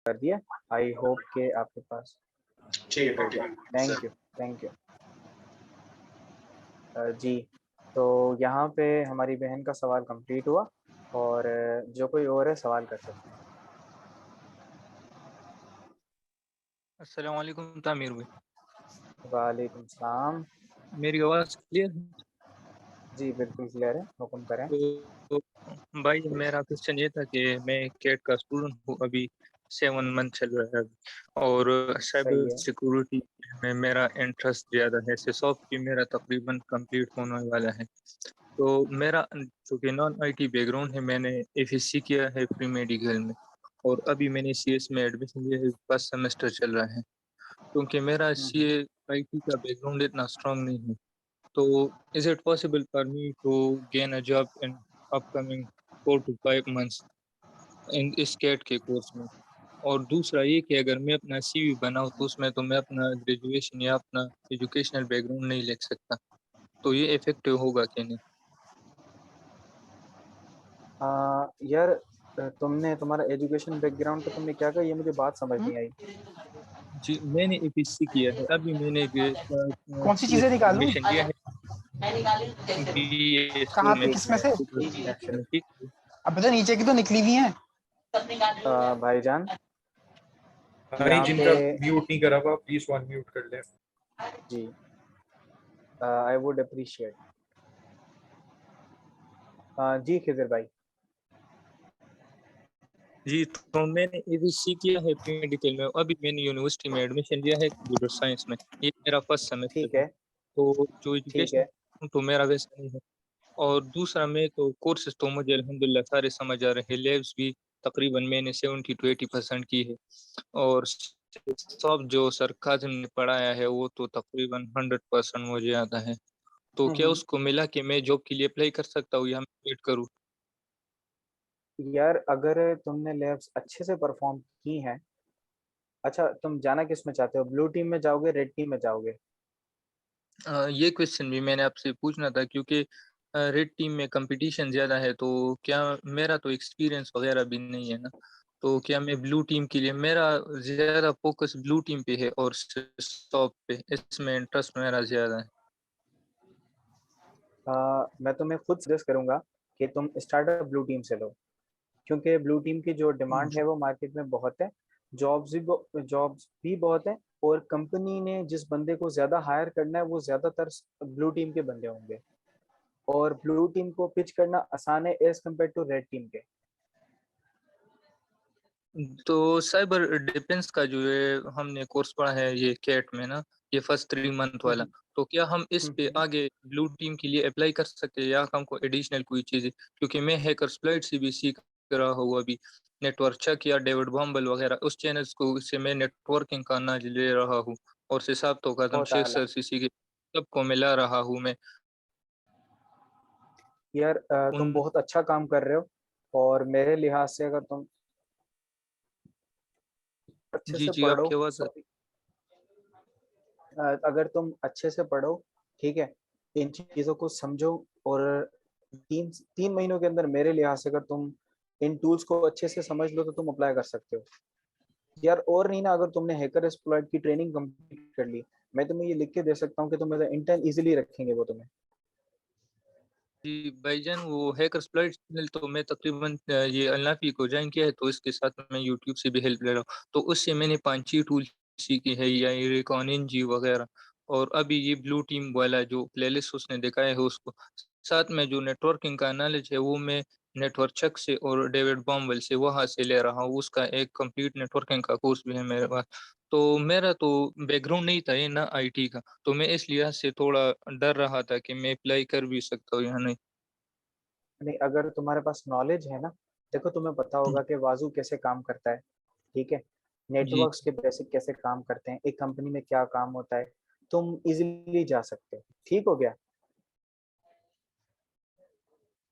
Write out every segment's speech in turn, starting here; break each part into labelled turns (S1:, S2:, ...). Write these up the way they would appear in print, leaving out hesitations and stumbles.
S1: कर दिया। I hope के आपके पास
S2: ठीक है
S1: हो गया। Thank you, thank you. जी, तो यहाँ पे हमारी बहन का सवाल कंप्लीट हुआ और जो कोई और है सवाल कर सकते हैं।
S3: अस्सलाम वालेकुम तामिर भाई,
S1: वालेकुम सलाम।
S3: मेरी आवाज़ क्लियर है?
S1: जी बिल्कुल क्लियर है, हुक्म करें।
S3: तो भाई मेरा क्वेश्चन ये था कि मैं कैट का स्टूडेंट हूँ, अभी 7 मंथ चल रहा है अभी, और
S1: सही
S3: साइबर
S1: है।
S3: सिक्योरिटी में मेरा इंटरेस्ट ज़्यादा है। सिसॉप भी मेरा तकरीबन कंप्लीट होने वाला है। तो मेरा जो कि नॉन आईटी बैकग्राउंड है, मैंने एफएससी किया है प्री मेडिकल में, और अभी मैंने सीएस में एडमिशन लिया है, फर्स्ट सेमेस्टर चल रहा है। क्योंकि मेरा सीए आईटी का बैकग्राउंड इतना स्ट्रांग नहीं है, तो is it possible for me to gain a job in upcoming 4 to 5 months इन इस कैट के कोर्स में? और दूसरा ये कि अगर मैं अपना सीवी बनाऊँ तो उसमें तो मैं अपना ग्रेजुएशन या अपना एजुकेशनल बैकग्राउंड नहीं लिख सकता, तो ये इफेक्टिव होगा कि नहीं?
S1: यार तुमने तुम्हारा एजुकेशन बैकग्राउंड का तुमने क्या कहा, ये मुझे बात समझ नहीं आई।
S3: जी, मैंने एपीएससी किया है, अभी मैंने
S4: कौन सी चीजें निकालूं?
S3: एडमिशन लिया है बीएससी
S4: कहाँ
S3: में।
S4: पे, किसमें से?
S1: एक मिनट सिर्फ।
S3: ठीक।
S4: अब पता नीचे की तो निकली हुई हैं।
S1: भाईजान
S2: भाई
S1: यहाँ
S2: जिनका
S1: पे
S2: म्यूट नहीं करा हुआ प्लीज वन म्यूट कर ले।
S1: जी, आई वुड अप्रिशिएट। जी खिजर भाई।
S3: जी, तो मैंने एबीसी किया है प्री मेडिकल में, अभी मैंने यूनिवर्सिटी में एडमिशन लिया है कंप्यूटर साइंस में, ये मेरा फर्स्ट सेमेस्टर
S1: ठीक
S3: है।
S1: है,
S3: तो जो
S1: ठीक
S3: एजुकेशन
S1: है।
S3: तो मेरा वैसा नहीं है। और दूसरा मैं तो कोर्सेज तो मुझे अल्हम्दुलिल्लाह सारे समझ आ रहे हैं, लैब्स भी तकरीबन मैंने 70 to 80% की है, और सब जो सरकार ने पढ़ाया है वो तो तकरीबन 100% मुझे आता है। तो क्या
S1: हम्म।
S3: उसको मिला कि मैं जॉब के लिए अप्लाई कर सकता हूँ या मैं वेट करूँ?
S1: यार अगर तुमने लैब्स अच्छे से परफॉर्म की हैं, अच्छा तुम जाना किस में चाहते हो, ब्लू टीम में जाओगे रेड टीम में जाओगे?
S3: ये क्वेश्चन भी मैंने आपसे पूछना था, क्योंकि रेड टीम में कंपटीशन ज़्यादा है, तो क्या मेरा तो एक्सपीरियंस वगैरह भी नहीं है ना, तो क्या मैं ब्लू टीम के लिए, मेरा ज़्यादा फोकस ब्लू टीम पे है और स्टॉप पे, इसमें इंटरेस्ट मेरा ज़्यादा है।
S1: मैं तुम्हें खुद सजेस्ट करूंगा कि तुम स्टार्टअप ब्लू टीम से लो, क्योंकि ब्लू टीम की जो डिमांड है वो मार्केट में बहुत है। जॉब्स भी बहुत है, और कंपनी ने जिस बंदे को ज्यादा हायर करना है वो ज्यादातर ब्लू टीम के बंदे होंगे, और ब्लू टीम को पिच करना आसान है as compared to red team के।
S3: तो साइबर डिफेंस का जो है हमने कोर्स पढ़ा है ये कैट में ना, ये फर्स्ट 3 मंथ वाला,
S1: हम्म,
S3: तो क्या हम इस पे
S1: हम्म।
S3: आगे ब्लू टीम के लिए अप्लाई कर सकते हैं या हमको एडिशनल कोई चीज़ है? क्योंकि मैं हैकर स्प्लाइट से भी सीख रहा हूँ अभी, नेटवर्क चेक या डेविड बॉम्बल वगैरह उस चैनल्स को से मैं नेटवर्किंग का नॉलेज ले रहा हूँ, और सिसाब तो कदम
S1: बहुत
S3: शेख
S1: आला।
S3: सर सीसी के सबको मिला रहा हूँ मैं
S1: यार तुम
S3: उन।
S1: बहुत अच्छा काम कर रहे हो, और मेरे लिहाज से अगर तुम अच्छे
S3: जी
S1: से
S3: जी,
S1: पढ़ो,
S3: आपकी आवाज़।
S1: सॉरी, अगर तुम अच्छे से पढ़ो, ठीक है, इन चीज़ों को समझो, और तीन तीन महीनों के अंदर मेरे लिहाज से अगर तुम इन टूल्स को अच्छे से समझ लो तो तुम अप्लाई कर सकते हो। यार और नहीं ना, अगर तुमने हैकर एक्सप्लॉइट की ट्रेनिंग कंप्लीट कर ली, मैं तुम्हें ये लिख के दे सकता हूँ कि तुम्हें इंटर्न इजीली रखेंगे वो तुम्हें।
S3: जी भाईजान, वो हैकर स्प्लॉइट चैनल तो मैं तकरीबन ये अल्नाफी को ज्वाइन किया है, तो इसके साथ मैं यूट्यूब से भी हेल्प ले रहा हूँ, तो उससे मैंने पांची टूल सीखी है या ये रिकॉनिन जी वगैरह, और अभी ये ब्लू टीम वाला जो प्लेलिस्ट उसने दिखाया है उसको, साथ में जो नेटवर्किंग का नॉलेज है वो मैं नेटवर्क चेक से और डेविड बॉम्बल से वहाँ से ले रहा हूँ, उसका एक कंप्लीट नेटवर्किंग का कोर्स भी है मेरे पास। तो मेरा तो बैकग्राउंड नहीं था ये ना आईटी का, तो मैं इस लिहाज से थोड़ा डर रहा था कि मैं अप्लाई कर भी सकता हूँ या नहीं।
S1: नहीं, अगर तुम्हारे पास नॉलेज है ना, देखो तुम्हें पता होगा कि वाजू कैसे काम करता है, ठीक है,
S3: जी
S1: नेटवर्क्स के बेसिक कैसे काम करते हैं, एक कंपनी में क्या काम होता है, तुम इजीली जा सकते हो। ठीक हो गया।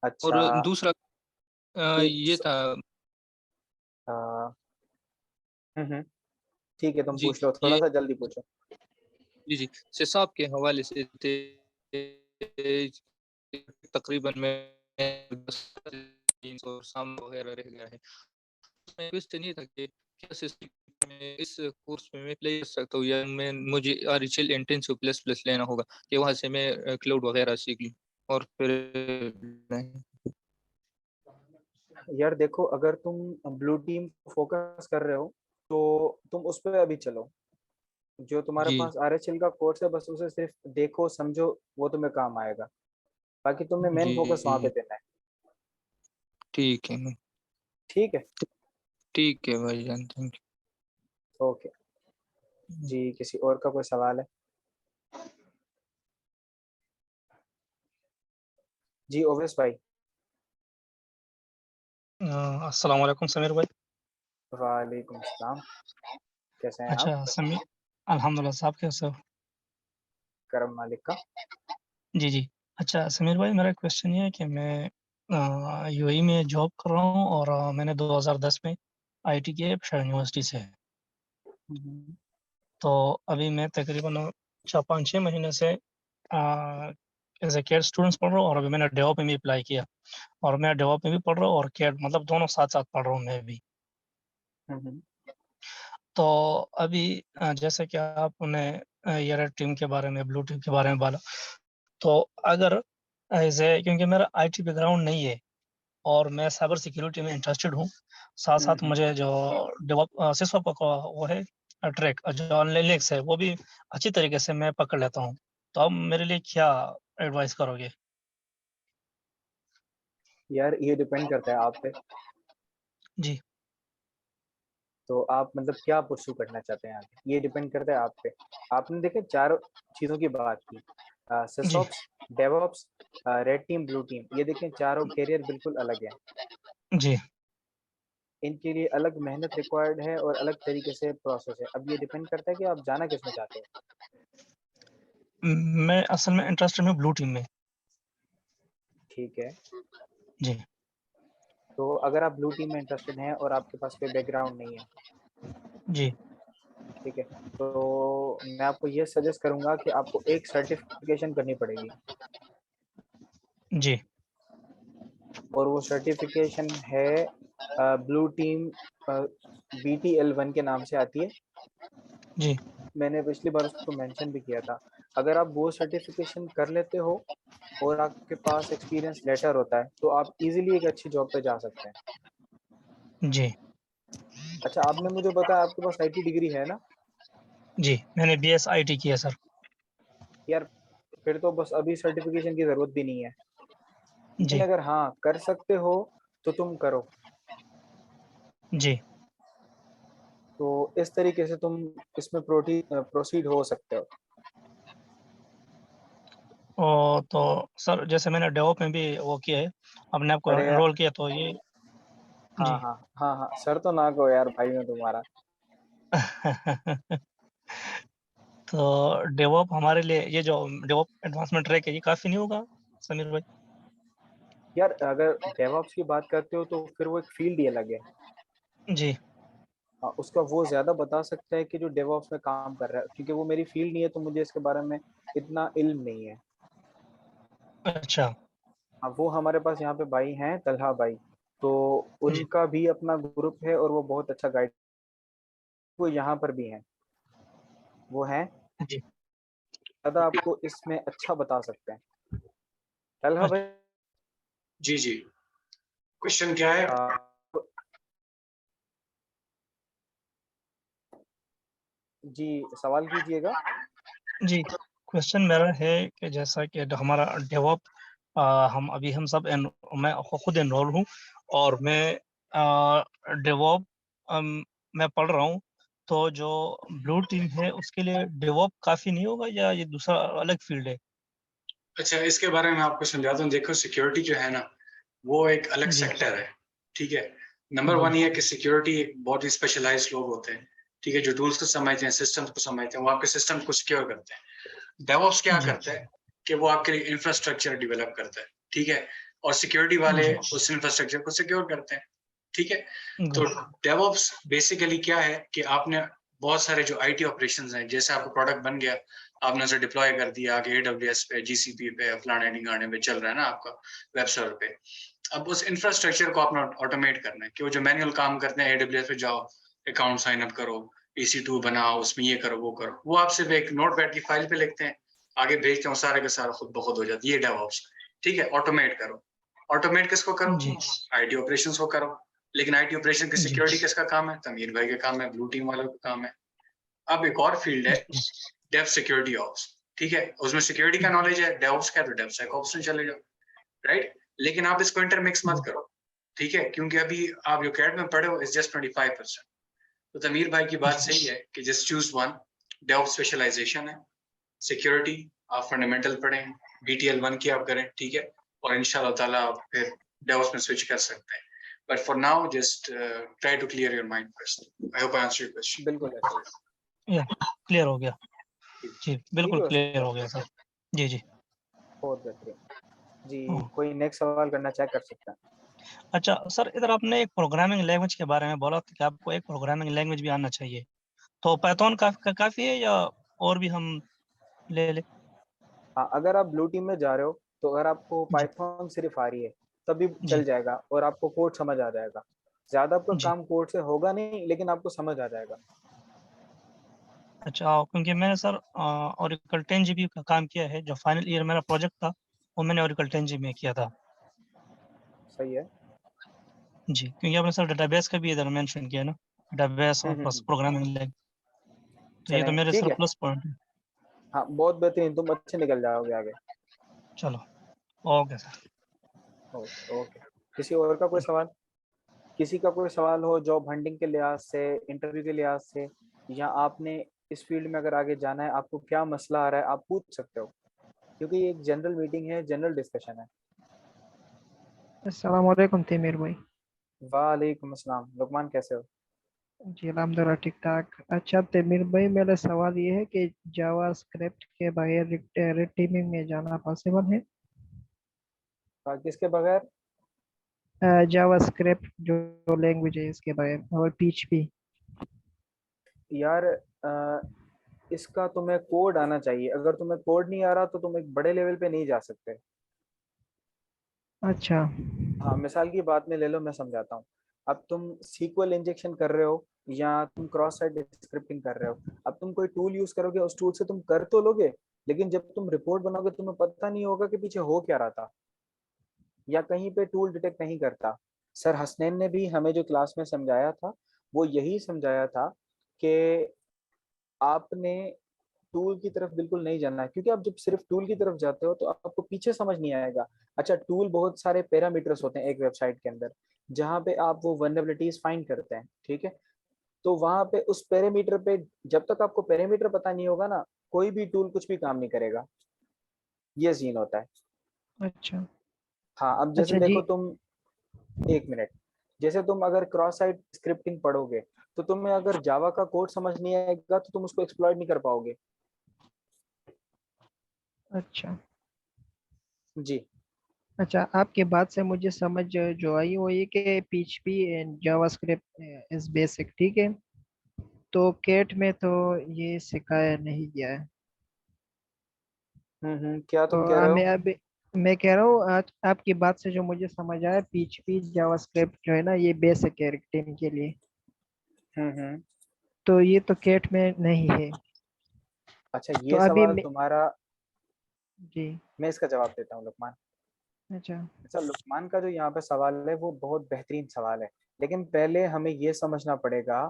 S3: और
S1: अच्छा।
S3: दूसरा
S1: एक
S3: ये था।
S1: आ, ठीक है, तुम
S3: जी
S1: पूछ लो, थोड़ा
S3: ये
S1: सा जल्दी पूछो।
S3: जी जी, सिसाब के हवाले से थे, तकरीबन में 300 साम वगैरह रह गया है। उसमें क्वेश्चन ये था कि क्या सिस्टम में इस कोर्स में मैं अप्लाई कर सकता हूँ, या मैं मुझे RHL इंटेंसिव प्लस प्लस लेना होगा कि वहाँ से मैं क्लाउड वगैरह सीख लूँ और फिर नहीं?
S1: यार देखो, अगर तुम ब्लू टीम फोकस कर रहे हो तो तुम उस पर अभी चलो। जो तुम्हारे
S3: जी
S1: पास RHL का कोर्स है, बस उसे सिर्फ देखो समझो, वो तुम्हें काम आएगा। बाकी तुम्हें मेन फोकस वहां पे
S3: जी
S1: देना है।
S3: ठीक है,
S1: ठीक है।
S3: ठीक है भाईजान, थैंक
S1: ओके
S3: यू।
S1: जी, किसी और का कोई सवाल है? जी ओवेस भाई।
S5: अस्सलाम वालेकुम समीर भाई।
S1: वालेकुम सलाम। कैसे हैं आप?
S5: अच्छा समीर, अल्हम्दुलिल्लाह, साहब कैसे हो?
S1: करम मालिक का।
S5: जी जी। अच्छा समीर भाई, मेरा क्वेश्चन ये है कि मैं यूएई में जॉब कर रहा हूँ और मैंने 2010 में आईटी किया है पेशावर यूनिवर्सिटी से।
S1: हम्म।
S5: तो अभी मैं तकरीबन 4-5-6 महीने से एज ए केयर स्टूडेंट्स पढ़ रहा हूँ, और अभी मैंने डेवॉप में भी अप्लाई किया, और मैं डेवॉप में भी पढ़ रहा हूँ और केयर, मतलब दोनों साथ साथ पढ़ रहा हूँ मैं भी।
S1: हम्म।
S5: तो अभी जैसे कि आपने ये टीम के बारे में, ब्लू टीम के बारे में बोला, तो अगर एज ए, क्योंकि मेरा आईटी बैकग्राउंड नहीं है और मैं साइबर सिक्योरिटी में इंटरेस्टेड हूँ, साथ साथ
S1: हम्म।
S5: मुझे जो डेवॉप सिसऑप का वो है ट्रैक, जो लिनक्स है, वो भी अच्छी तरीके से मैं पकड़ लेता हूँ। तो अब मेरे लिए क्या एडवाइस करोगे?
S1: यार ये डिपेंड करता है आप पे।
S5: जी
S1: तो आप मतलब क्या परस्यू करना चाहते हैं आगे, ये डिपेंड करता है आप पे। आपने देखे चार चीजों की बात की,
S5: जी
S1: SysOps, DevOps, red team, blue team. ये देखें, चारों कैरियर बिल्कुल अलग है।
S5: जी।
S1: इनके लिए अलग मेहनत रिक्वायर्ड है और अलग तरीके से प्रोसेस है। अब ये डिपेंड करता है कि आप जाना किस में चाहते हो।
S5: मैं असल में इंटरेस्टेड हूँ ब्लू टीम में।
S1: ठीक है।
S5: जी
S1: तो अगर आप ब्लू टीम में इंटरेस्टेड हैं और आपके पास कोई बैकग्राउंड नहीं है,
S5: जी
S1: ठीक है, तो मैं आपको ये सजेस्ट करूंगा कि आपको एक सर्टिफिकेशन करनी पड़ेगी।
S5: जी
S1: और वो सर्टिफिकेशन है ब्लू टीम, BTL1 के नाम से आती है।
S5: जी।
S1: मैंने पिछली बार उसको मेंशन भी किया था। अगर आप वो सर्टिफिकेशन कर लेते हो और आपके पास एक्सपीरियंस लेटर होता है, तो आप इजीली एक अच्छी जॉब पे जा सकते हैं।
S5: जी
S1: अच्छा, आपने मुझे बताया आपके पास IT डिग्री है ना?
S5: जी, मैंने BS IT किया सर।
S1: यार फिर तो बस अभी सर्टिफिकेशन की जरूरत भी नहीं है। लेकिन
S5: जी
S1: अगर हाँ कर सकते हो तो तुम करो।
S5: जी।
S1: तो इस तरीके से तुम इसमें प्रोसीड हो सकते हो।
S5: तो सर, जैसे मैंने डेवॉप में भी वो किया है, अपने आप को
S1: अरे
S5: एनरोल किया, तो ये
S1: हाँ
S5: जी
S1: हाँ हाँ हाँ, सर तो ना कहो यार, भाई मैं तुम्हारा।
S5: तो डेवॉप हमारे लिए, ये जो डेवॉप एडवांसमेंट ट्रैक है, ये काफ़ी नहीं होगा समीर भाई?
S1: यार अगर डेवऑप्स की बात करते हो तो फिर वो एक फील्ड ही अलग है।
S5: जी
S1: उसका वो ज्यादा बता सकता है कि जो डेवऑप्स में काम कर रहा है, क्योंकि वो मेरी फील्ड नहीं है, तो मुझे इसके बारे में इतना इल्म नहीं है।
S5: अच्छा।
S1: हाँ, वो हमारे पास यहाँ पे भाई हैं, तलहा भाई। तो
S5: जी
S1: उनका भी अपना ग्रुप है और वो बहुत अच्छा गाइड, वो यहाँ पर भी हैं। वो हैं
S5: जी।
S1: ज्यादा, आपको इसमें अच्छा बता सकते हैं। तलहा भाई,
S5: अच्छा।
S2: जी जी। क्वेश्चन क्या है?
S1: जी सवाल कीजिएगा।
S5: जी, क्वेश्चन मेरा है कि जैसा कि हमारा डेवॉप, हम सब मैं खुद एनरोल हूँ, और मैं डेवॉप मैं पढ़ रहा हूँ। तो जो ब्लू टीम है उसके लिए डेवॉप काफ़ी नहीं होगा, या ये दूसरा अलग फील्ड है?
S2: अच्छा, इसके बारे में आपको समझाता हूँ। देखो, सिक्योरिटी जो है ना, वो एक अलग
S5: जी
S2: सेक्टर है। ठीक है। नंबर
S5: जी
S2: वन ये है कि सिक्योरिटी एक बहुत ही स्पेशलाइज्ड लोग होते हैं। ठीक है, जो टूल्स को समझते हैं, सिस्टम्स को समझते हैं, वो आपके सिस्टम को सिक्योर करते हैं। डेवऑप्स क्या
S5: जी
S2: करता है कि वो आपके लिए इंफ्रास्ट्रक्चर डेवलप करता है। ठीक है। और सिक्योरिटी वाले
S5: जी
S2: उस इंफ्रास्ट्रक्चर को सिक्योर करते हैं। ठीक है। तो
S5: गुड।
S2: डेवऑप्स बेसिकली क्या है कि आपने बहुत सारे जो आईटी ऑपरेशंस हैं, जैसे आपका प्रोडक्ट बन गया, आपने उसे डिप्लॉय कर दिया आगे AWS पे, GCP पे, फलाने ढिंगाने पे चल रहा है ना आपका वेब सर्वर पे। अब उस इंफ्रास्ट्रक्चर को आपने ऑटोमेट करना है कि वो जो मैनुअल काम करते हैं, AWS पे जाओ, अकाउंट साइन अप करो, EC2 बनाओ, उसमें ये करो वो करो, वो आप सिर्फ एक नोटपैड की फाइल पे लिखते हैं, आगे भेजते हो, सारे का सारा खुद ब खुद हो जाता है। ये DevOps, ठीक है। ऑटोमेट करो, ऑटोमेट किसको करो?
S5: जी
S2: IT ऑपरेशंस को करो। लेकिन IT ऑपरेशन की
S5: जी
S2: सिक्योरिटी किसका काम है? तमीर भाई का काम है, ब्लू टीम वालों का काम है। अब एक और फील्ड है
S5: जी
S2: डेव सिक्योरिटी ऑप्स, ठीक है, उसमें सिक्योरिटी का नॉलेज है, डेवऑप्स का, तो डेवसेकऑप्स में चले जाओ, राइट। लेकिन आप इसको इंटरमिक्स मत करो, ठीक है, क्योंकि अभी आप जो कैट में पढ़े हो इज जस्ट 25%। तो तमीर भाई की बात सही है कि just choose one. DevOps specialization है, सिक्योरिटी आप फंडामेंटल पढ़ें, BTL 1 की आप करें, ठीक है, और इंशाल्लाह ताला आप फिर डेवऑप्स में स्विच कर सकते हैं। But for now just try to clear your mind first. I hope I answered your question.
S1: बिल्कुल ऐसा ही।
S5: या क्लियर हो गया जी, बिल्कुल
S1: हो
S5: क्लियर
S1: सकता
S5: हो
S1: है।
S5: गया सर। जी जी
S1: बहुत बेहतरीन जी।
S5: हाँ।
S1: कोई नेक्स्ट सवाल करना चाहे कर सकता है।
S5: अच्छा सर, इधर आपने एक प्रोग्रामिंग लैंग्वेज के बारे में बोला था कि आपको एक प्रोग्रामिंग लैंग्वेज भी आना चाहिए, तो पाइथन काफी है या और भी हम ले ले?
S1: हाँ, अगर आप ब्लू टीम में जा रहे हो तो अगर आपको
S5: जी
S1: पाइथन सिर्फ आ रही है तभी
S5: जी
S1: चल जाएगा और आपको कोड समझ आ जाएगा। ज्यादा आपका
S5: जी।
S1: काम कोड से होगा नहीं, लेकिन आपको समझ आ जाएगा।
S5: अच्छा, क्योंकि मैंने सर ओरेकल 10 GB का काम किया है, जो फाइनल ईयर मेरा प्रोजेक्ट था वो मैंने ओरेकल 10 GB में किया था।
S1: सही है।
S5: जी, क्योंकि आपने सर डेटाबेस का भी इधर मेंशन किया ना, डेटाबेस और प्लस
S1: हम्म।
S5: प्रोग्रामिंग लैंग्वेज, तो ये तो
S1: चलें,
S5: मेरे
S1: ठीक
S5: सर
S1: है।
S5: प्लस पॉइंट है।
S1: हाँ, बहुत बेहतरीन, तुम अच्छे निकल जाओगे आगे।
S5: चलो ओके सर।
S1: Okay okay. किसी और का कोई सवाल? किसी का कोई सवाल हो जॉब हंटिंग के लिहाज से, इंटरव्यू के लिहाज से, या आपने इस फील्ड में अगर आगे जाना है, आपको क्या मसला आ रहा है, आप पूछ सकते हो, क्योंकि ये एक जनरल मीटिंग है, जनरल डिस्कशन है।
S6: अस्सलाम वालेकुम तमीर भाई।
S1: वालेकुम अस्सलाम। लुकमान, कैसे हो?
S6: जी अल्हम्दुलिल्लाह ठीक ठाक। अच्छा तमीर भाई, मेरा सवाल ये है कि जावा स्क्रिप्ट के बगैर रेड टीमिंग में जाना पॉसिबल है?
S1: किसके बगैर?
S6: जावा स्क्रिप्ट जो लैंग्वेज है इसके बगैर, और PHP।
S1: यार, इसका तुम्हें कोड आना चाहिए। अगर तुम्हें कोड नहीं आ रहा तो तुम एक बड़े लेवल पे नहीं जा सकते।
S6: अच्छा।
S1: हाँ, मिसाल की बात में ले लो, मैं समझाता हूँ। अब तुम सीक्वल इंजेक्शन कर रहे हो या तुम क्रॉस साइट स्क्रिप्टिंग कर रहे हो। अब तुम कोई टूल यूज करोगे, उस टूल से तुम कर तो लोगे, लेकिन जब तुम रिपोर्ट बनाओगे तुम्हें पता नहीं होगा कि पीछे हो क्या रहा था, या कहीं पे टूल डिटेक्ट नहीं करता। सर हसनैन ने भी हमें जो क्लास में समझाया था, वो यही समझाया था कि आपने टूल की तरफ बिल्कुल नहीं जाना है, क्योंकि आप जब सिर्फ टूल की तरफ जाते हो तो आपको पीछे समझ नहीं आएगा। अच्छा, टूल बहुत सारे पैरामीटर्स होते हैं एक वेबसाइट के अंदर, जहाँ पे आप वो वल्नरेबिलिटीज फाइंड करते हैं, ठीक है। तो वहां पे उस पैरामीटर पे, जब तक आपको पैरामीटर पता नहीं होगा ना, कोई भी टूल कुछ भी काम नहीं करेगा। ये सीन होता है।
S6: अच्छा।
S1: हाँ, अब जैसे
S6: अच्छा जी।
S1: देखो तुम, एक मिनट, जैसे तुम अगर क्रॉस साइट स्क्रिप्टिंग पढ़ोगे तो तुम्हें अगर जावा का कोड समझ नहीं आएगा तो तुम उसको एक्सप्लॉइट नहीं कर पाओगे।
S6: अच्छा।
S1: जी।
S6: अच्छा, आपके बात से मुझे समझ जो आई वो ये कि PHP and Java script is basic, ठीक है, तो कैट में तो ये सिखाया नहीं गया है।
S1: क्या
S6: तो
S1: तुम कह रहे हो?
S6: मैं कह रहा हूँ, आज आपकी बात से जो मुझे समझ आया, PHP जावास्क्रिप्ट जो है ना, ये बेसिक है टीम के लिए,
S1: हम्म।
S6: तो ये तो कैट में नहीं है।
S1: अच्छा,
S6: तो
S1: ये
S6: अभी
S1: सवाल तुम्हारा,
S6: जी।
S1: मैं इसका जवाब देता हूँ लुकमान।
S6: अच्छा।
S1: अच्छा, लुकमान का जो यहाँ पे सवाल है वो बहुत बेहतरीन सवाल है, लेकिन पहले हमें ये समझना पड़ेगा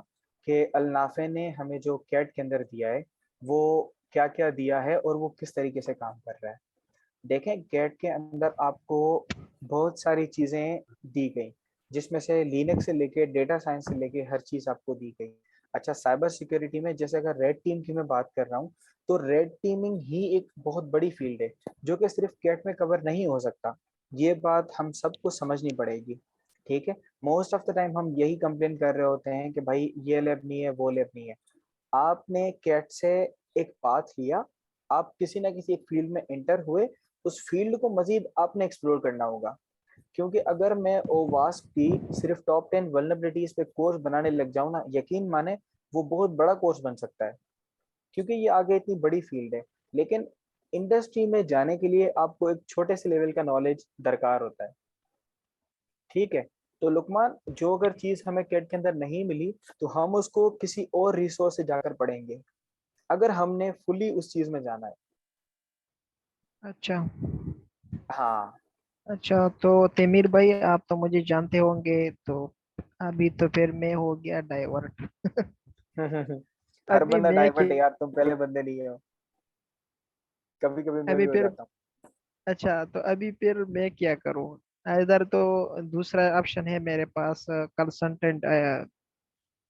S1: कि अलनाफे ने हमें जो कैट के अंदर दिया है वो क्या क्या दिया है और वो किस तरीके से काम कर रहा है। देखें, कैट के अंदर आपको बहुत सारी चीज़ें दी गई, जिसमें से लिनक्स से लेके डेटा साइंस से लेके हर चीज़ आपको दी गई। अच्छा, साइबर सिक्योरिटी में जैसे अगर रेड टीम की मैं बात कर रहा हूँ, तो रेड टीमिंग ही एक बहुत बड़ी फील्ड है जो कि सिर्फ कैट में कवर नहीं हो सकता। ये बात हम सबको समझनी पड़ेगी, ठीक है। मोस्ट ऑफ द टाइम हम यही कंप्लेन कर रहे होते हैं कि भाई ये लैब नहीं है, वो लैब नहीं है। आपने कैट से एक पाथ लिया, आप किसी ना किसी एक फील्ड में एंटर हुए, उस फील्ड को मजीद आपने एक्सप्लोर करना होगा। क्योंकि अगर मैं ओवास्प की सिर्फ टॉप 10 वल्नरेबिलिटीज पे कोर्स बनाने लग जाऊं ना, यकीन माने वो बहुत बड़ा कोर्स बन सकता है, क्योंकि ये आगे इतनी बड़ी फील्ड है। लेकिन इंडस्ट्री में जाने के लिए आपको एक छोटे से लेवल का नॉलेज दरकार होता है, ठीक है। तो लुकमान, जो अगर चीज हमें कैट के अंदर नहीं मिली तो हम उसको किसी और रिसोर्स से जाकर पढ़ेंगे, अगर हमने फुली उस चीज में जाना है।
S6: अच्छा
S1: हाँ।
S6: अच्छा, तो तेमीर भाई आप तो मुझे जानते होंगे, तो अभी तो फिर मैं हो गया डाइवर्ट।
S1: हर
S6: अभी
S1: बंदा
S6: मैं
S1: डाइवर्ट
S6: कि
S1: है यार, तुम पहले बंदे नहीं हो, कभी कभी मैं भी
S6: अभी
S1: हो
S6: फिर
S1: जाता हूँ।
S6: अच्छा, तो अभी फिर मैं क्या करूं? इधर तो दूसरा ऑप्शन है मेरे पास, कंसल्टेंट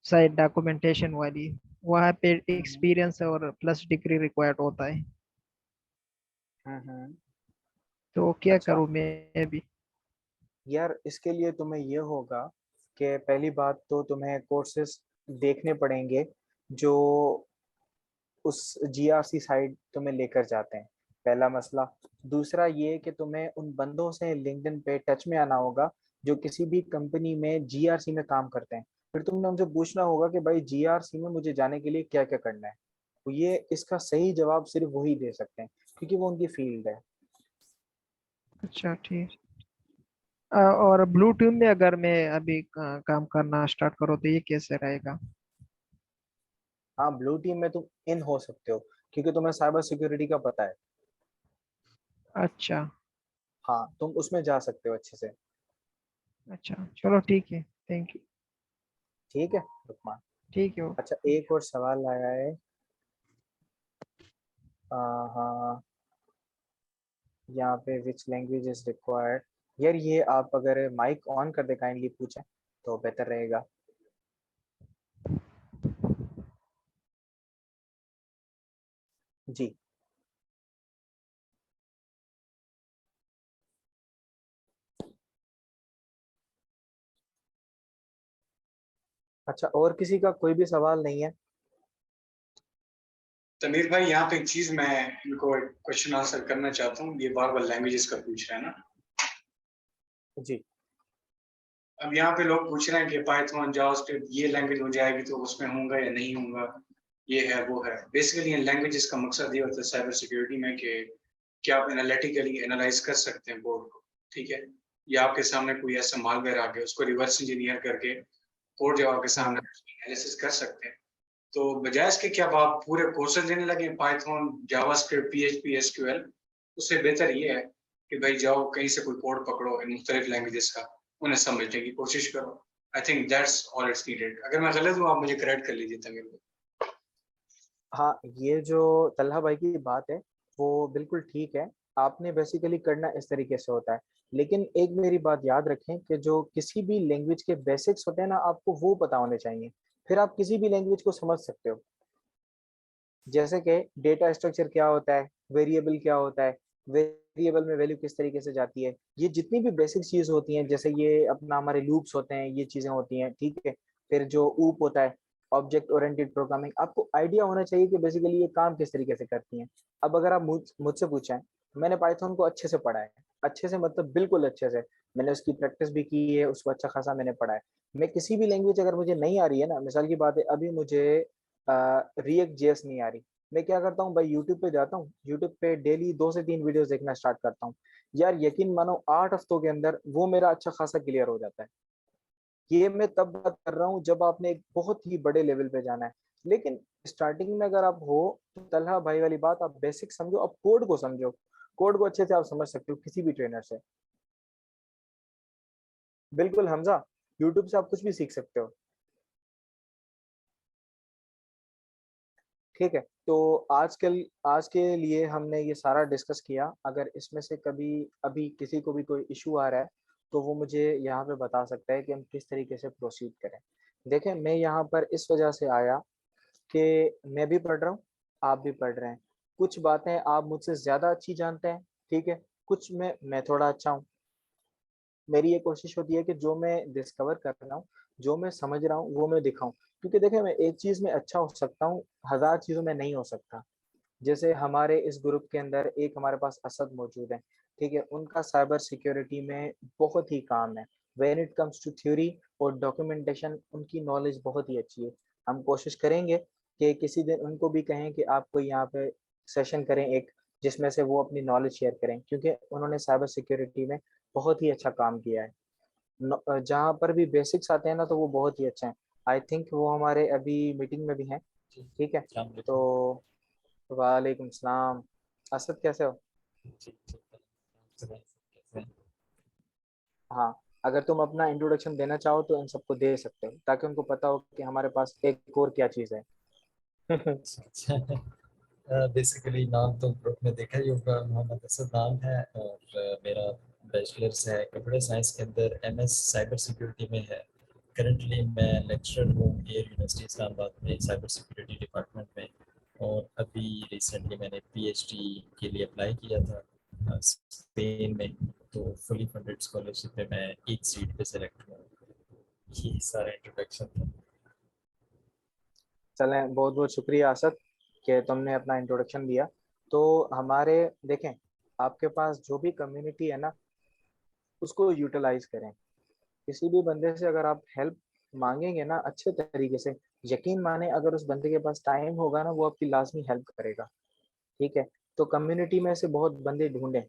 S6: साइड डॉक्यूमेंटेशन वाली। वहाँ पे
S1: हम्म
S6: एक्सपीरियंस और प्लस डिग्री रिक्वायर्ड होता है।
S1: हम्म।
S6: तो क्या
S1: अच्छा
S6: करूं मैं अभी?
S1: यार, इसके लिए तुम्हें ये होगा कि पहली बात तो तुम्हें कोर्सेज देखने पड़ेंगे जो उस जीआरसी साइड तुम्हें लेकर जाते हैं, पहला मसला। दूसरा ये कि तुम्हें उन बंदों से लिंक्डइन पे टच में आना होगा जो किसी भी कंपनी में जीआरसी में काम करते हैं। फिर तुमने उनसे पूछना होगा कि भाई जीआरसी में मुझे जाने के लिए क्या क्या करना है। तो ये इसका सही जवाब सिर्फ वही दे सकते हैं, क्योंकि वो उनकी फील्ड है।
S6: अच्छा ठीक। और ब्लू टीम में अगर मैं अभी काम करना स्टार्ट करूँ तो ये कैसे रहेगा?
S1: हाँ, ब्लू टीम में तुम इन हो सकते हो, क्योंकि तुम्हें साइबर सिक्योरिटी का पता है।
S6: अच्छा
S1: हाँ, तुम उसमें जा सकते हो अच्छे से।
S6: अच्छा, चलो ठीक है, थैंक यू।
S1: ठीक है रुकमान।
S6: ठीक है।
S1: अच्छा, एक और सवाल आया है। हाँ, यहाँ पे विच लैंग्वेज इज रिक्वायर्ड। यार ये आप अगर माइक ऑन कर दे काइंडली पूछें तो बेहतर रहेगा। जी। अच्छा, और किसी का कोई भी सवाल नहीं है?
S2: तमीर भाई, यहाँ पे एक चीज मैं इनको क्वेश्चन आंसर करना चाहता हूँ। ये बार बार लैंग्वेजेस का पूछ रहे हैं ना।
S1: जी।
S2: अब यहाँ पे लोग पूछ रहे हैं कि पाइथन जावास्क्रिप्ट ये लैंग्वेज हो जाएगी तो उसमें होगा या नहीं होगा, ये है वो है। बेसिकली इन लैंग्वेजेस का मकसद ये होता है साइबर सिक्योरिटी में कि क्या आप एनालिटिकली एनालाइज कर सकते हैं कोड को, ठीक है। या आपके सामने कोई ऐसा मालवेयर आ गया, उसको रिवर्स इंजीनियर करके कोड जब आपके सामने
S1: हाँ
S2: एनालिसिस कर सकते हैं। तो बजाय इसके कि अब आप पूरे कोर्सेज लेने लगे पाइथन जावास्क्रिप्ट पीएचपी एसक्यूएल, उससे बेहतर ये है कि भाई जाओ कहीं से कोई कोड पकड़ो इन मुख्तलिफ लैंग्वेजेस का, उन्हें समझने की कोशिश करो। I think that's all it's needed. अगर मैं गलत हूँ आप मुझे करेक्ट कर लीजिए तमीर को।
S1: हाँ, ये जो तल्हा भाई की बात है वो बिल्कुल ठीक है। आपने बेसिकली करना इस तरीके से होता है, लेकिन एक मेरी बात याद रखें कि जो किसी भी लैंग्वेज के बेसिक्स होते हैं ना, आपको वो पता होने चाहिए, फिर आप किसी भी लैंग्वेज को समझ सकते हो। जैसे कि डेटा स्ट्रक्चर क्या होता है, वेरिएबल क्या होता है, वेरिएबल में वैल्यू किस तरीके से जाती है, ये जितनी भी बेसिक चीज होती हैं, जैसे ये अपना हमारे लूप्स होते हैं, ये चीजें होती हैं, ठीक है। फिर जो ऊप होता है, ऑब्जेक्ट ओरिएंटेड प्रोग्रामिंग, आपको आइडिया होना चाहिए कि बेसिकली ये काम किस तरीके से करती हैं। अब अगर आप मुझसे पूछें, मैंने पाइथन को अच्छे से पढ़ा है, अच्छे से मतलब बिल्कुल अच्छे से। मैंने उसकी प्रैक्टिस भी की है, उसको अच्छा खासा मैंने पढ़ा है। मैं किसी भी लैंग्वेज अगर मुझे नहीं आ रही है ना, मिसाल की बात है, अभी मुझे रिएक्ट जेएस नहीं आ रही, मैं क्या करता हूँ भाई, यूट्यूब पे जाता हूँ, यूट्यूब पे डेली 2 से 3 वीडियोस देखना स्टार्ट करता हूँ। यार यकीन मानो 8 हफ्तों के अंदर वो मेरा अच्छा खासा क्लियर हो जाता है। ये मैं तब बात कर रहा हूँ जब आपने एक बहुत ही बड़े लेवल पे जाना है। लेकिन स्टार्टिंग में अगर आप हो तो तलहा भाई वाली बात, आप बेसिक समझो, आप कोड को समझो, कोड को अच्छे से आप समझ सकते हो किसी भी ट्रेनर से। बिल्कुल हमजा, यूट्यूब से आप कुछ भी सीख सकते हो। ठीक है, तो आज के लिए हमने ये सारा डिस्कस किया। अगर इसमें से कभी अभी किसी को भी कोई इशू आ रहा है तो वो मुझे यहाँ पे बता सकता है कि हम किस तरीके से प्रोसीड करें। देखें, मैं यहाँ पर इस वजह से आया कि मैं भी पढ़ रहा हूँ, आप भी पढ़ रहे हैं। कुछ बातें आप मुझसे ज़्यादा अच्छी जानते हैं, ठीक है, कुछ में मैं थोड़ा अच्छा हूँ। मेरी ये कोशिश होती है कि जो मैं डिस्कवर कर रहा हूँ, जो मैं समझ रहा हूँ, वो मैं दिखाऊं। क्योंकि देखें, मैं एक चीज़ में अच्छा हो सकता हूँ, 1000 चीज़ों में नहीं हो सकता। जैसे हमारे इस ग्रुप के अंदर एक हमारे पास असद मौजूद है, ठीक है, उनका साइबर सिक्योरिटी में बहुत ही काम है। When it comes to theory और डॉक्यूमेंटेशन, उनकी नॉलेज बहुत ही अच्छी है। हम कोशिश करेंगे कि किसी दिन उनको भी कहें कि आप कोई यहाँ पे सेशन करें एक, जिसमें से वो अपनी नॉलेज शेयर करें, क्योंकि उन्होंने साइबर सिक्योरिटी में बहुत ही अच्छा काम किया है। जहाँ पर भी बेसिक्स आते हैं ना तो वो बहुत ही अच्छे हैं। आई थिंक वो हमारे अभी मीटिंग में भी हैं।
S7: जी,
S1: ठीक है,
S7: अस्सलाम
S1: तो
S7: वालेकुम।
S1: वालेकुम सलाम। असद कैसे हो?
S7: जी, ठीक है। आप सुनाइए, कैसे हैं?
S1: हाँ, अगर तुम अपना इंट्रोडक्शन देना चाहो तो इन सबको दे सकते हो ताकि उनको पता हो कि हमारे पास एक और क्या चीज़ है।
S7: अच्छा बेसिकली नाम तो ग्रुप में देखा ही होगा, मोहम्मद असद नाम है और मेरा बैचलर्स है कंप्यूटर साइंस के अंदर, एमएस साइबर सिक्योरिटी में है। करंटली मैं लेक्चरर हूँ एयर यूनिवर्सिटी इस्लामाबाद में साइबर सिक्योरिटी डिपार्टमेंट में। और अभी रिसेंटली मैंने पीएचडी के लिए अप्लाई किया था स्पेन में। तो फुली फंडेड स्कॉलरशिप में मैं एक सीट पे सेलेक्ट हुआ। यही सारा इंट्रोडक्शन था।
S1: चलें, बहुत बहुत शुक्रिया असद कि तुमने अपना इंट्रोडक्शन दिया। तो हमारे देखें, आपके पास जो भी कम्युनिटी है ना उसको यूटिलाइज करें। किसी भी बंदे से अगर आप हेल्प मांगेंगे ना अच्छे तरीके से, यकीन माने अगर उस बंदे के पास टाइम होगा ना वो आपकी लाजमी हेल्प करेगा। ठीक है, तो कम्युनिटी में से बहुत बंदे ढूंढें।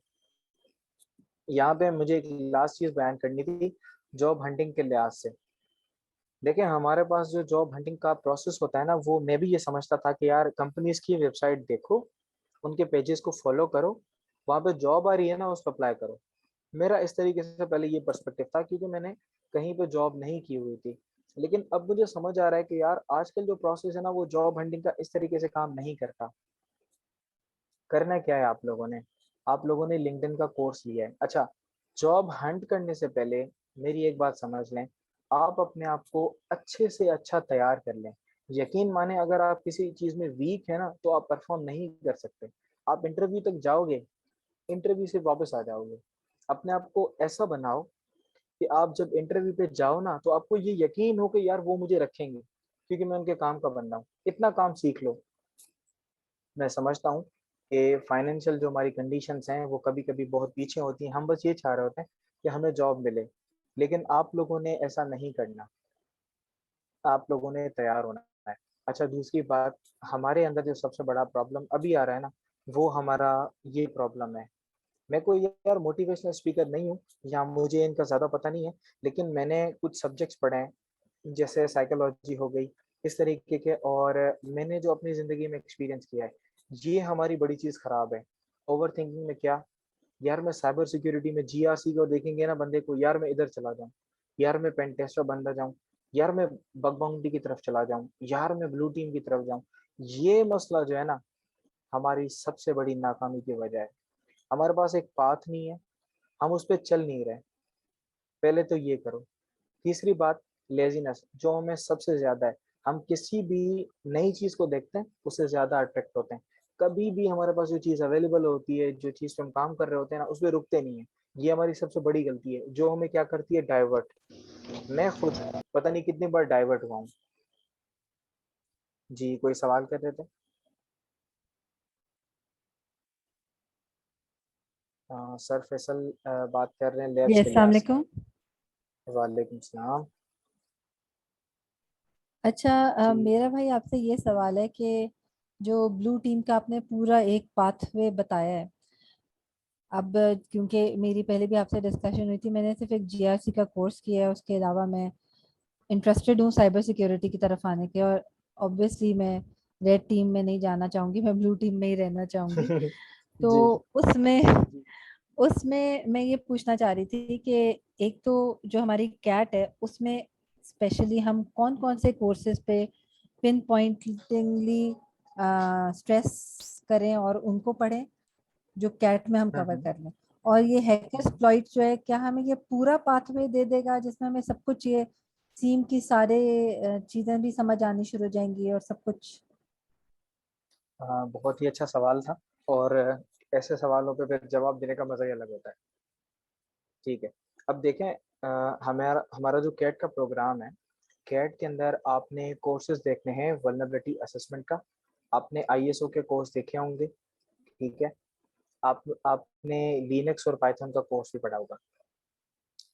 S1: यहाँ पे मुझे एक लास्ट चीज बयान करनी थी जॉब हंटिंग के लिहाज से। देखिए, हमारे पास जो जॉब हंटिंग का प्रोसेस होता है ना, वो मैं भी ये समझता था कि यार कंपनीज की वेबसाइट देखो, उनके पेजेस को फॉलो करो, वहाँ पे जॉब आ रही है ना उस पर अप्लाई करो। मेरा इस तरीके से पहले ये पर्सपेक्टिव था क्योंकि मैंने कहीं पे जॉब नहीं की हुई थी। लेकिन अब मुझे समझ आ रहा है कि यार आजकल जो प्रोसेस है ना वो जॉब हंटिंग का इस तरीके से काम नहीं करता। करना क्या है आप लोगों ने? आप लोगों ने लिंक्डइन का कोर्स लिया है, अच्छा। जॉब हंट करने से पहले मेरी एक बात समझ लें, आप अपने आप को अच्छे से अच्छा तैयार कर लें। यकीन माने अगर आप किसी चीज में वीक है ना तो आप परफॉर्म नहीं कर सकते। आप इंटरव्यू तक जाओगे, इंटरव्यू से वापस आ जाओगे। अपने आप को ऐसा बनाओ कि आप जब इंटरव्यू पे जाओ ना तो आपको ये यकीन हो कि यार वो मुझे रखेंगे क्योंकि मैं उनके काम का बंदा हूँ। इतना काम सीख लो। मैं समझता हूँ कि फाइनेंशियल जो हमारी कंडीशंस हैं वो कभी कभी बहुत पीछे होती हैं, हम बस ये चाह रहे होते हैं कि हमें जॉब मिले। लेकिन आप लोगों ने ऐसा नहीं करना, आप लोगों ने तैयार होना है। अच्छा, दूसरी बात, हमारे अंदर जो सबसे बड़ा प्रॉब्लम अभी आ रहा है ना वो हमारा ये प्रॉब्लम है। मैं कोई यार मोटिवेशनल स्पीकर नहीं हूँ या मुझे इनका ज़्यादा पता नहीं है, लेकिन मैंने कुछ सब्जेक्ट्स पढ़े हैं जैसे साइकोलॉजी हो गई, इस तरीके के, और मैंने जो अपनी ज़िंदगी में एक्सपीरियंस किया है, ये हमारी बड़ी चीज़ खराब है। ओवर थिंकिंग में क्या, यार मैं साइबर सिक्योरिटी में जीआरसी को देखेंगे ना बंदे को, यार मैं इधर चला जाऊँ, यार मैं पेन टेस्टर बनना जाऊँ, यार मैं बग बाउंटी की तरफ चला जाऊँ, यार मैं ब्लू टीम की तरफ जाऊँ। ये मसला जो है ना हमारी सबसे बड़ी नाकामी की वजह है। हमारे पास एक पाथ नहीं है, हम उस पर चल नहीं रहे। पहले तो ये करो। तीसरी बात, लेजीनेस जो हमें सबसे ज्यादा है। हम किसी भी नई चीज को देखते हैं उससे ज्यादा अट्रैक्ट होते हैं। कभी भी हमारे पास जो चीज अवेलेबल होती है, जो चीज पे हम काम कर रहे होते हैं ना, उस पर रुकते नहीं है। ये हमारी सबसे बड़ी गलती है जो हमें क्या करती है, डाइवर्ट। मैं खुद पता नहीं कितनी बार डाइवर्ट हुआ हूँ। जी, कोई सवाल कर रहे थे? सर फैसल बात कर रहे हैं
S8: जी
S1: लैब्स के
S8: अस्सलाम
S1: लिहाज से।
S8: वालेकुम।
S1: वालेकुम सलाम।
S8: अच्छा
S1: जी
S8: मेरा भाई आपसे ये सवाल है कि जो ब्लू टीम का आपने पूरा एक पाथवे बताया है, अब क्योंकि मेरी पहले भी आपसे डिस्कशन हुई थी, मैंने सिर्फ एक जीआरसी का कोर्स किया है, उसके अलावा मैं इंटरेस्टेड हूँ साइबर सिक्योरिटी की तरफ आने के, और ऑब्वियसली मैं रेड टीम में नहीं जाना चाहूंगी, मैं ब्लू टीम में ही रहना चाहूंगी। तो
S1: जी
S8: उसमें उसमें मैं ये पूछना चाह रही थी कि एक तो जो हमारी कैट है उसमें स्पेशली हम कौन कौन से कोर्सेज पे पिन पॉइंटिंगली स्ट्रेस करें और उनको पढ़ें जो कैट में हम कवर
S1: हम्म।
S8: कर लें। और ये हैकर एक्सप्लॉइट जो है, क्या हमें ये पूरा पाथवे दे देगा जिसमें हमें सब कुछ, ये सीम की सारे चीजें भी समझ आनी शुरू हो जाएंगी और सब कुछ?
S1: बहुत ही अच्छा सवाल था, और ऐसे सवालों पे फिर जवाब देने का मजा ही अलग होता है। ठीक है, अब देखें, हमारा हमारा जो कैट का प्रोग्राम है, कैट के अंदर आपने कोर्सेज देखने हैं वल्नरेबिलिटी असेसमेंट का, आपने आईएसओ के कोर्स देखे होंगे। ठीक है, आपने लिनक्स और पाइथन का कोर्स भी पढ़ा होगा।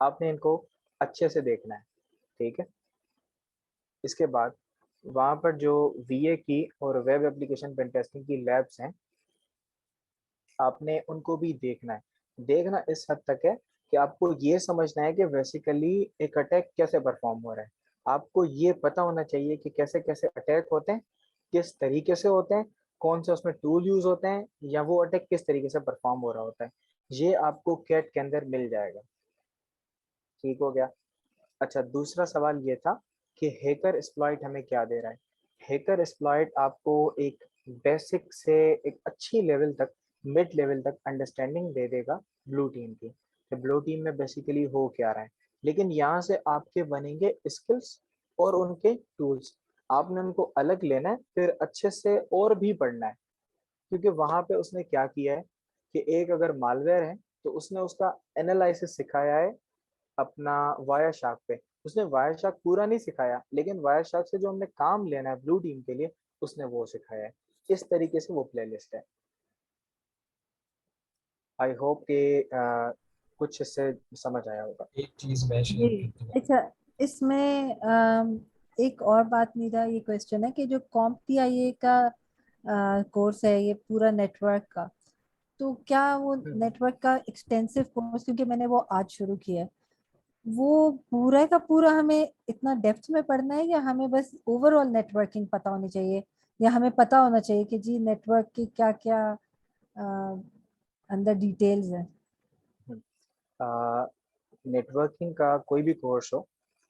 S1: आपने इनको अच्छे से देखना है। ठीक है, इसके बाद वहाँ पर जो वीए की और वेब एप्लीकेशन पेन टेस्टिंग की लैब्स हैं, आपने उनको भी देखना है। देखना इस हद तक है कि कि आपको ये समझना है कि बेसिकली एक अटैक कैसे परफॉर्म हो रहा है। आपको ये पता होना चाहिए कि कैसे कैसे अटैक होते हैं, किस तरीके से होते हैं, कौन से उसमें टूल यूज होते हैं, या वो अटैक किस तरीके से परफॉर्म हो रहा होता है। ये आपको कैट के अंदर मिल जाएगा। ठीक हो गया। अच्छा, दूसरा सवाल ये था कि हैकर एक्सप्लॉइट हमें क्या दे रहा है। हैकर एक्सप्लॉइट आपको एक बेसिक से एक अच्छी लेवल तक, मिड लेवल तक अंडरस्टैंडिंग दे देगा ब्लू टीम की, कि ब्लू टीम में बेसिकली हो क्या रहा है। लेकिन यहाँ से आपके बनेंगे स्किल्स और उनके टूल्स। आपने उनको अलग लेना है, फिर अच्छे से और भी पढ़ना है। क्योंकि वहां पे उसने क्या किया है कि एक अगर मालवेयर है तो उसने उसका एनालिसिस सिखाया है अपना वाया शार्क पे। उसने वाया शार्क पूरा नहीं सिखाया, लेकिन वाया शार्क से जो हमने काम लेना है ब्लू टीम के लिए, उसने वो सिखाया है। इस तरीके से वो प्लेलिस्ट है। आई होप कि कुछ इससे समझ आया होगा।
S7: एक चीज मैं शेयर
S8: जी
S7: करता हूँ।
S8: अच्छा, इसमें एक और बात मेरा ये क्वेश्चन है कि जो CompTIA का कोर्स है ये पूरा नेटवर्क का, तो क्या वो नेटवर्क का एक्सटेंसिव कोर्स, क्योंकि मैंने वो आज शुरू किया है, वो पूरा का पूरा हमें इतना डेप्थ में पढ़ना है, या हमें बस ओवरऑल नेटवर्किंग पता होनी चाहिए, या हमें पता होना चाहिए कि जी नेटवर्क की क्या क्या अंदर डिटेल्स है?
S1: नेटवर्किंग का कोई भी कोर्स हो,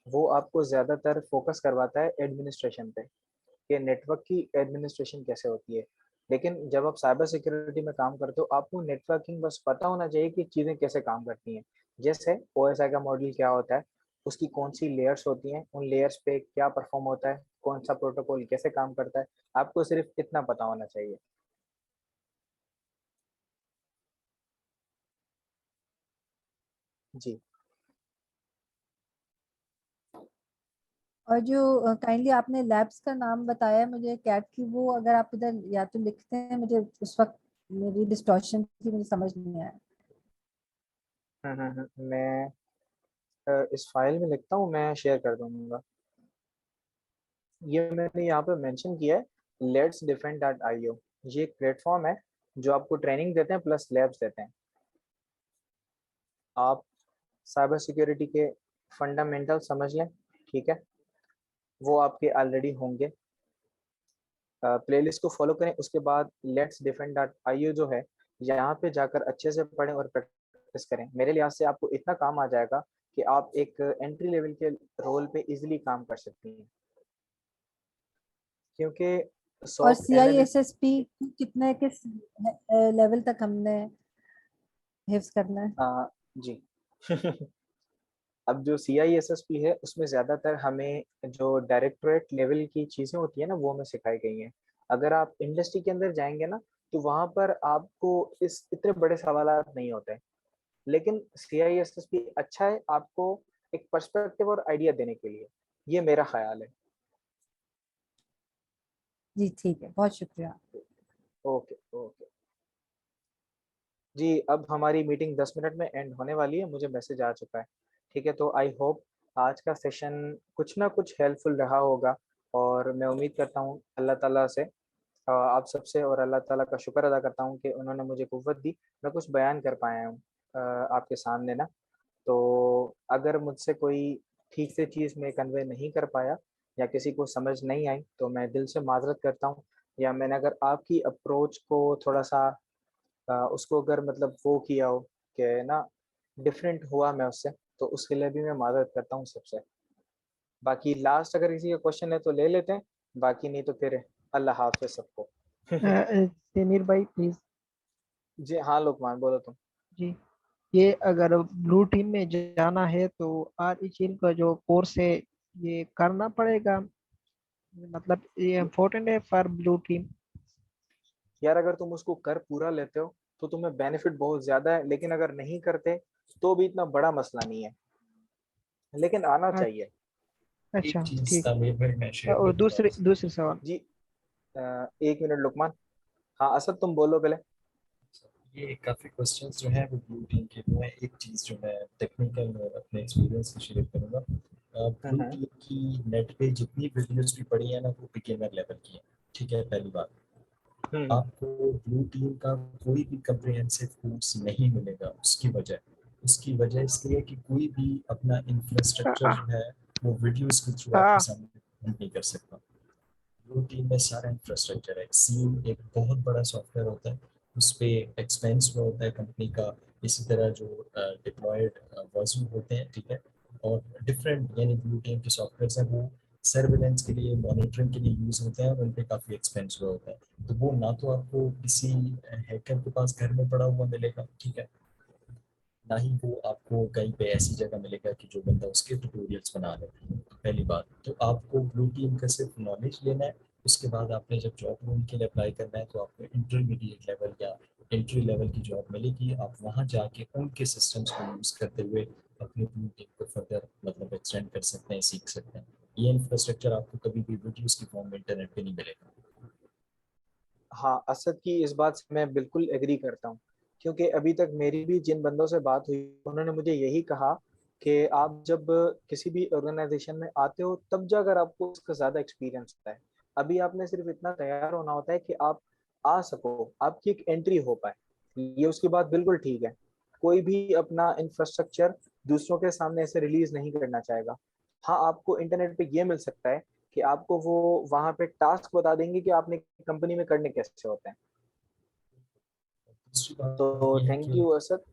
S1: वो आपको ज़्यादातर फोकस करवाता है एडमिनिस्ट्रेशन पे, कि नेटवर्क की एडमिनिस्ट्रेशन कैसे होती है। लेकिन जब आप साइबर सिक्योरिटी में काम करते हो, आपको नेटवर्किंग बस पता होना चाहिए कि चीज़ें कैसे काम करती हैं। जैसे OSI का मॉडल क्या होता है, उसकी कौन सी लेयर्स होती हैं, उन लेयर्स पे क्या परफॉर्म होता है, कौन सा प्रोटोकॉल कैसे काम करता है, आपको सिर्फ इतना पता होना चाहिए। जी।
S8: और जो काइंडली आपने लैब्स का नाम बताया मुझे कैट की, वो अगर आप इधर या तो लिखते हैं, मुझे उस वक्त मेरी डिस्टॉर्शन थी, मुझे समझ नहीं आया।
S1: मैं इस फाइल में लिखता हूँ, मैं शेयर कर दूंगा। ये मैंने यहाँ पे मेंशन किया है, लेट्स डिफेंड डॉट IO। ये एक प्लेटफॉर्म है जो आपको ट्रेनिंग देते हैं प्लस लैब्स देते हैं। आप साइबर सिक्योरिटी के फंडामेंटल समझ लें, ठीक है, वो आपके ऑलरेडी होंगे। प्लेलिस्ट को फॉलो करें, उसके बाद लेट्स डिफेंड डॉट IO जो है, यहाँ पे जाकर अच्छे से पढ़ें और प्रैक्टिस करें। मेरे लिहाज से आपको इतना काम आ जाएगा कि आप एक एंट्री लेवल के रोल पे इजीली काम कर सकती हैं। क्योंकि
S8: और
S1: सॉक एनालिस्ट
S8: CISSP कितने किस लेवल तक हमने हिफ्ज करना है?
S1: जी अब जो CISSP है, उसमें ज़्यादातर हमें जो डायरेक्टरेट लेवल की चीज़ें होती है ना, वो हमें सिखाई गई हैं। अगर आप इंडस्ट्री के अंदर जाएंगे ना, तो वहाँ पर आपको इस इतने बड़े सवालात नहीं होते हैं। लेकिन CISSP अच्छा है आपको एक पर्सपेक्टिव और आइडिया देने के लिए। ये मेरा ख्याल है।
S8: जी ठीक है, बहुत शुक्रिया।
S1: ओके ओके जी, अब हमारी मीटिंग 10 मिनट में एंड होने वाली है, मुझे मैसेज आ चुका है। ठीक है, तो आई होप आज का सेशन कुछ ना कुछ हेल्पफुल रहा होगा, और मैं उम्मीद करता हूँ अल्लाह ताला से, आप सबसे, और अल्लाह ताला का शुक्र अदा करता हूँ कि उन्होंने मुझे कुव्वत दी, मैं कुछ बयान कर पाया हूँ आपके सामने ना। तो अगर मुझसे कोई ठीक से चीज़ मैं कन्वे नहीं कर पाया, या किसी को समझ नहीं आई, तो मैं दिल से माज़रत करता हूँ। या मैंने अगर आपकी अप्रोच को थोड़ा-सा उसको अगर मतलब वो किया हो कि ना डिफरेंट हुआ मैं उससे, तो उसके लिए भी मैं माज़रत करता हूँ सबसे। बाकी लास्ट अगर किसी का क्वेश्चन है तो ले लेते हैं, बाकी नहीं तो फिर अल्लाह हाफ़िज़ सबको।
S6: समीर भाई प्लीज।
S1: जी हाँ, लुकमान बोलो तुम।
S6: जी, ये अगर ब्लू टीम में जाना है तो RHL का जो कोर्स है ये करना पड़ेगा, मतलब ये इम्पोर्टेंट है फॉर ब्लू टीम।
S1: यार अगर तुम उसको कर पूरा लेते हो तो तुम्हें बेनिफिट बहुत ज़्यादा है, लेकिन अगर नहीं करते तो भी इतना बड़ा मसला नहीं है, लेकिन आना चाहिए।
S7: एक
S6: अच्छा
S7: चीज
S6: ठीक।
S7: तामीर भाई मैं शेयर
S6: और
S7: करूंगा
S6: दूसरे
S7: आपसे।
S6: दूसरे सवाल।
S1: जी, 1 मिनट लुकमान। हाँ असद तुम बोलो पहले।
S7: ये काफी क्वेश्चंस जो हैं वो ब्लू टीम के लिए हैं। एक चीज जो मैं टेक्निकल अपने एक्सपीरियंस से शेयर करूंगा, ब्लू
S1: हम्म
S7: टीम की नेट पे जितनी वीडियोस भी पड़ी है ना वो बिगिनर लेवल की है। ठीक है, पहली बात,
S1: हम्म
S7: आपको ब्लू टीम का कोई भी कम्प्रिहेंसिव कोर्स नहीं मिलेगा। उसकी वजह उसकी वजह इसलिए कि कोई भी अपना इंफ्रास्ट्रक्चर जो है वो वीडियोस के थ्रू आपके सामने present नहीं कर सकता। ब्लू टीम में सारा इंफ्रास्ट्रक्चर है। सीम एक बहुत बड़ा सॉफ्टवेयर होता है, उस पर एक्सपेंस में होता है कंपनी का। इसी तरह जो डिप्लॉयड वर्जन होते हैं, ठीक है, और डिफरेंट यानी ब्लू टीम के सॉफ्टवेयर हैं वो सर्विलेंस के लिए, मॉनिटरिंग के लिए यूज होते हैं और उन पे काफ़ी एक्सपेंसिव होता है। तो वो ना तो आपको किसी हैकर के पास घर में पड़ा हुआ मिलेगा, ठीक है, ना ही वो आपको कहीं पे ऐसी जगह मिलेगा कि जो बंदा उसके ट्यूटोरियल्स बना ले। तो पहली बात तो आपको ब्लू टीम का सिर्फ नॉलेज लेना है। उसके बाद आपने जब जॉब रोल के लिए अप्लाई करना है तो आपको इंटरमीडिएट लेवल या एंट्री लेवल की जॉब मिलेगी। आप वहाँ जाके उनके सिस्टम्स को यूज़ करते हुए अपनी ब्लू टीम को फर्दर मतलब एक्सटेंड कर सकते हैं, सीख सकते हैं। ये इंफ्रास्ट्रक्चर आपको कभी भी वीडियोस की फॉर्म में इंटरनेट पे नहीं मिलेगा।
S1: हाँ, असद की इस बात से मैं बिल्कुल एग्री करता हूँ, क्योंकि अभी तक मेरी भी जिन बंदों से बात हुई उन्होंने मुझे यही कहा कि आप जब किसी भी ऑर्गेनाइजेशन में आते हो तब जाकर आपको उसका ज़्यादा एक्सपीरियंस होता है। अभी आपने सिर्फ इतना तैयार होना होता है कि आप आ सको, आपकी एक एंट्री हो पाए। ये उसकी बात बिल्कुल ठीक है। कोई भी अपना इंफ्रास्ट्रक्चर दूसरों के सामने ऐसे रिलीज नहीं करना चाहेगा। हाँ, आपको इंटरनेट पे ये मिल सकता है कि आपको वो वहां पे टास्क बता देंगे कि आपने कंपनी में करने कैसे होते हैं।
S7: दूसरी बात
S1: तो
S7: ये है
S1: थैंक
S7: कि
S1: यू असद।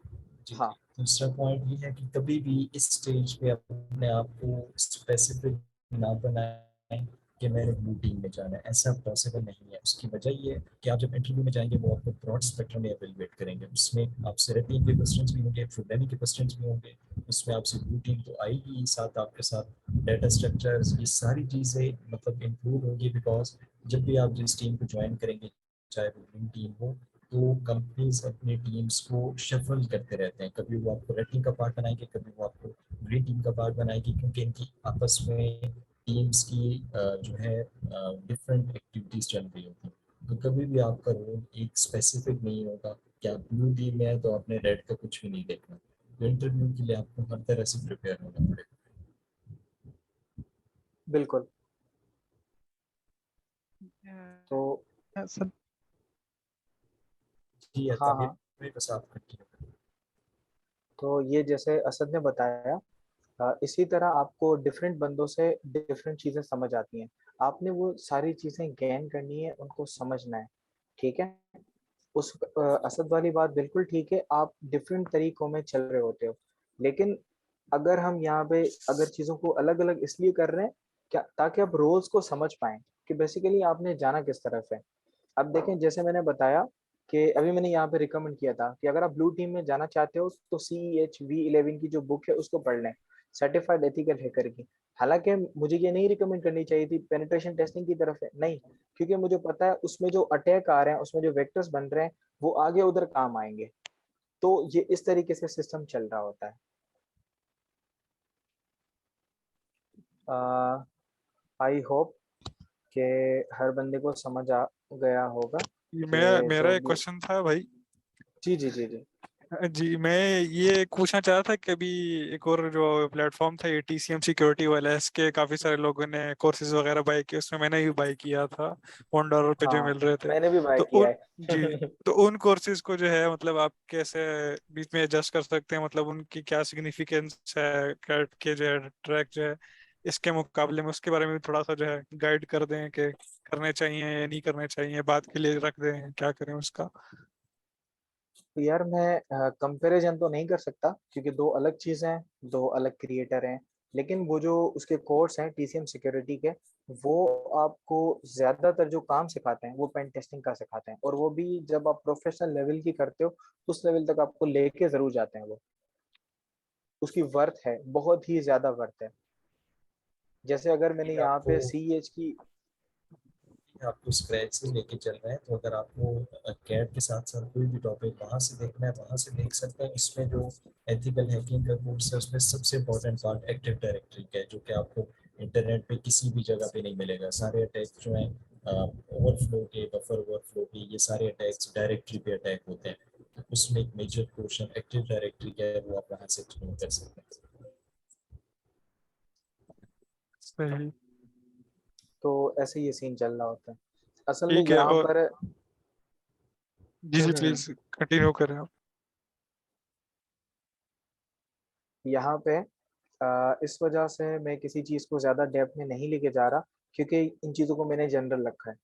S7: जी
S1: हाँ,
S7: जी, दूसरा पॉइंट ये है कि कभी भी इस स्टेज पे अपने आप को स्पेसिफिक ना बनाएं कि मैंने ब्लू टीम में जाना है, ऐसा पॉसिबल नहीं है। उसकी वजह ये है कि आप जब इंटरव्यू में जाएंगे वो आपको ब्रॉड स्पेक्ट्रम में एवेलुएट करेंगे। उसमें आपसे रेटिंग के क्वेश्चंस भी होंगे, प्रोग्रामिंग के क्वेश्चंस भी होंगे, उसमें आपसे ब्लू टीम तो आएगी, साथ आपके साथ डाटा स्ट्रक्चर्स, ये सारी चीज़ें मतलब इंक्लूड होंगी। बिकॉज जब भी आप जिस टीम को ज्वाइन करेंगे, चाहे वो ब्लू टीम हो, तो कंपनीज अपनी टीम्स को शफल करते रहते हैं। कभी वो आपको रेड टीम का पार्ट बनाएंगे, कभी वो आपको ग्रीन टीम का पार्ट बनाएंगे, क्योंकि इनकी आपस में टीम्स की जो है डिफरेंट एक्टिविटीज चल रही होती हैं। तो कभी भी आपका रोल एक स्पेसिफिक नहीं होगा कि आप ब्लू टीम में है तो आपने रेड का कुछ भी नहीं देखना। तो इंटरव्यू के लिए आपको हर तरह से प्रिपेयर होना पड़ेगा।
S1: बिल्कुल। तो
S6: सब
S7: जी
S1: हाँ
S7: तभी
S1: हाँ,
S7: बस आप कंटिन्यू।
S1: तो ये जैसे असद ने बताया, इसी तरह आपको डिफरेंट बंदों से डिफरेंट चीजें समझ आती हैं। आपने वो सारी चीजें गेन करनी है, उनको समझना है। ठीक है। उस असद वाली बात बिल्कुल ठीक है, आप डिफरेंट तरीकों में चल रहे होते हो। लेकिन अगर हम यहाँ पे अगर चीजों को अलग अलग इसलिए कर रहे हैं क्या, ताकि आप रोल्स को समझ पाएं कि बेसिकली आपने जाना किस तरफ है। अब देखें, जैसे मैंने बताया कि अभी मैंने यहाँ पे रिकमेंड किया था कि अगर आप ब्लू टीम में जाना चाहते हो तो CEHV11 की जो बुक है उसको पढ़ लें, सर्टिफाइड एथिकल हैकर की। हालांकि मुझे ये नहीं रिकमेंड करनी चाहिए थी, पेनिट्रेशन टेस्टिंग की तरफ है नहीं, क्योंकि मुझे पता है उसमें जो अटैक आ रहे हैं, उसमें जो वेक्टर्स बन रहे हैं वो आगे उधर काम आएंगे। तो ये इस तरीके से सिस्टम चल रहा होता है। आई होप कि हर बंदे को समझ आ गया होगा
S9: ये
S1: कि
S9: मेरा
S1: जो
S9: एक क्वेश्चन था भाई।
S1: जी जी जी जी।
S9: जी मैं ये पूछना चाह रहा था कि अभी एक और जो प्लेटफॉर्म था ये TCM सिक्योरिटी वाला है, इसके काफी सारे लोगों ने कोर्सेज वगैरह बाय किए, उसमें मैंने भी बाय किया था $1 पे जो
S1: हाँ,
S9: मिल रहे थे।
S1: मैंने भी बाय
S9: तो
S1: किया
S9: उन जी
S1: है।
S9: तो उन कोर्सेज को जो है मतलब आप कैसे बीच में एडजस्ट कर सकते हैं, मतलब उनकी क्या सिग्निफिकेंस है कैट के जो है ट्रैक जो है इसके मुकाबले में, उसके बारे में भी थोड़ा सा जो है गाइड कर दें कि करने चाहिए या नहीं करने चाहिए, बात के लिए रख दें, क्या करें उसका।
S1: तो यार मैं कंपैरिजन तो नहीं कर सकता क्योंकि दो अलग चीजें हैं, दो अलग क्रिएटर हैं। लेकिन वो जो उसके कोर्स हैं TCM सिक्योरिटी के, वो आपको ज्यादातर जो काम सिखाते हैं वो पेन टेस्टिंग का सिखाते हैं, और वो भी जब आप प्रोफेशनल लेवल की करते हो उस लेवल तक आपको लेके जरूर जाते हैं वो। उसकी वर्थ है, बहुत ही ज्यादा वर्थ है। जैसे अगर मैंने यहाँ
S7: आपको
S1: पे CEH की
S7: आपको स्क्रैच से लेके चल रहे हैं, तो अगर आपको कैट के साथ साथ कोई भी टॉपिक वहाँ से देखना है वहाँ से देख सकते हैं। इसमें जो एथिकल हैकिंग का कोर्स है उसमें सबसे इम्पोर्टेंट पार्ट एक्टिव डायरेक्टरी का है, जो कि आपको इंटरनेट पे किसी भी जगह पे नहीं मिलेगा। सारे अटैक जो हैं ओवरफ्लो के, बफर ओवरफ्लो के, ये सारे अटैक्स डायरेक्टरी पे अटैक होते हैं। तो उसमें एक मेजर पोर्शन एक्टिव डायरेक्टरी का है, वो आप वहाँ से एक्सप्लोर कर सकते हैं।
S9: सही।
S1: तो ऐसे ही ये सीन चल रहा होता है असल में
S9: ठीक है,
S1: यहाँ
S9: और
S1: पर।
S9: जी जी प्लीज कंटिन्यू करें आप।
S1: यहाँ पे इस वजह से मैं किसी चीज़ को ज़्यादा डेप्थ में नहीं लेके जा रहा, क्योंकि इन चीज़ों को मैंने जनरल रखा है,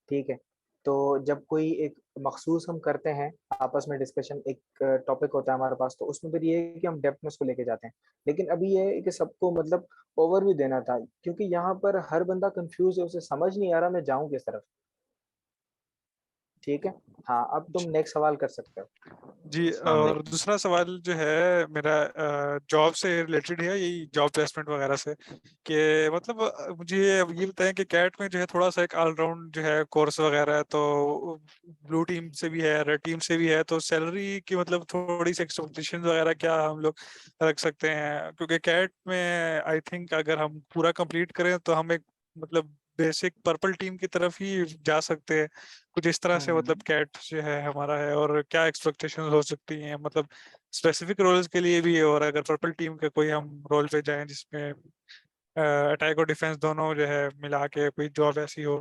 S1: ठीक है? तो जब कोई एक मखसूस हम करते हैं, आपस में डिस्कशन एक टॉपिक होता है हमारे पास, तो उसमें फिर ये है कि हम डेप्थ में उसको लेके जाते हैं। लेकिन अभी ये है कि सबको मतलब ओवरव्यू देना था, क्योंकि यहाँ पर हर बंदा कन्फ्यूज़ है, उसे समझ नहीं आ रहा मैं जाऊँ किस तरफ। ठीक है? हाँ, अब तुम नेक्स्ट सवाल कर सकते हो।
S9: जी, और दूसरा सवाल जो है मेरा जॉब से रिलेटेड है, यही जॉब प्लेसमेंट वगैरह से, कि मतलब मुझे ये बताएं कि कैट में जो है थोड़ा सा एक ऑलराउंड जो है कोर्स वगैरह है, तो ब्लू टीम से भी है, रेड टीम से भी है, तो सैलरी की मतलब थोड़ी सी एक्सपेक्टेशन वगैरह क्या हम लोग रख सकते हैं? क्योंकि कैट में आई थिंक अगर हम पूरा कंप्लीट करें तो हम एक मतलब बेसिक पर्पल टीम की तरफ ही जा सकते हैं, कुछ इस तरह से मतलब कैट जो है हमारा है। और क्या एक्सपेक्टेशंस हो सकती हैं मतलब स्पेसिफिक रोल्स के लिए भी, और अगर पर्पल टीम के कोई हम रोल पे जाएं जिसमें अटैक और डिफेंस दोनों जो है मिला के कोई जॉब ऐसी हो,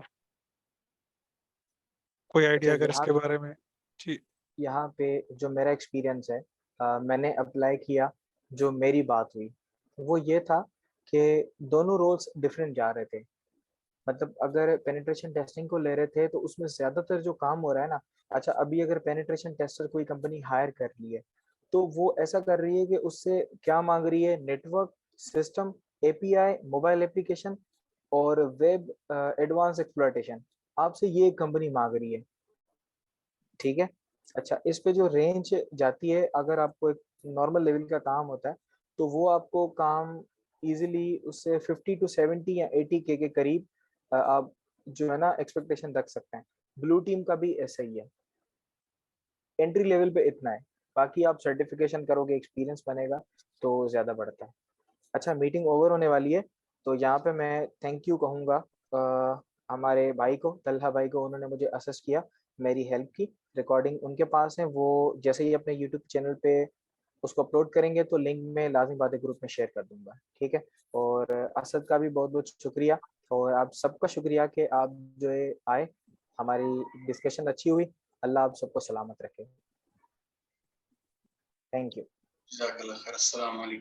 S9: कोई
S1: अच्छा,
S9: आइडिया अगर इसके बारे में? जी।
S1: यहाँ पे जो मेरा एक्सपीरियंस है, मैंने अप्लाई किया, जो मेरी बात हुई, वो ये था कि दोनों रोल्स डिफरेंट जा रहे थे। मतलब अगर पेनिट्रेशन टेस्टिंग को ले रहे थे तो उसमें ज़्यादातर जो काम हो रहा है ना, अच्छा अभी अगर पेनिट्रेशन टेस्टर कोई कंपनी हायर कर रही है, तो वो ऐसा कर रही है कि उससे क्या माँग रही है, network, system, API, mobile application और वेब एडवांस एक्सप्लॉयटेशन, आपसे ये कंपनी माँग रही है, ठीक है? अच्छा, इस पे जो रेंज जाती है, अगर आपको एक नॉर्मल लेवल का काम होता है, तो वो आपको काम ईज़िली उससे 50 टू 70 या 80 के करीब आप जो है ना एक्सपेक्टेशन रख सकते हैं। ब्लू टीम का भी ऐसा ही है। एंट्री लेवल पे इतना है, बाकी आप सर्टिफिकेशन करोगे, एक्सपीरियंस बनेगा, तो ज़्यादा बढ़ता है। अच्छा, मीटिंग ओवर होने वाली है, तो यहाँ पे मैं थैंक यू कहूँगा हमारे भाई को, तल्हा भाई को, उन्होंने मुझे असिस्ट किया, मेरी हेल्प की। रिकॉर्डिंग उनके पास है, वो जैसे ही अपने यूट्यूब चैनल पे उसको अपलोड करेंगे तो लिंक मैं लाज़िम बातें ग्रुप में शेयर कर दूँगा, ठीक है? और असद का भी बहुत-बहुत शुक्रिया, और आप सबका शुक्रिया कि आप जो है आए, हमारी डिस्कशन अच्छी हुई। अल्लाह आप सबको सलामत रखे। Thank you.
S2: जज़ाकल्लाह खैर। अस्सलाम वालेकुम।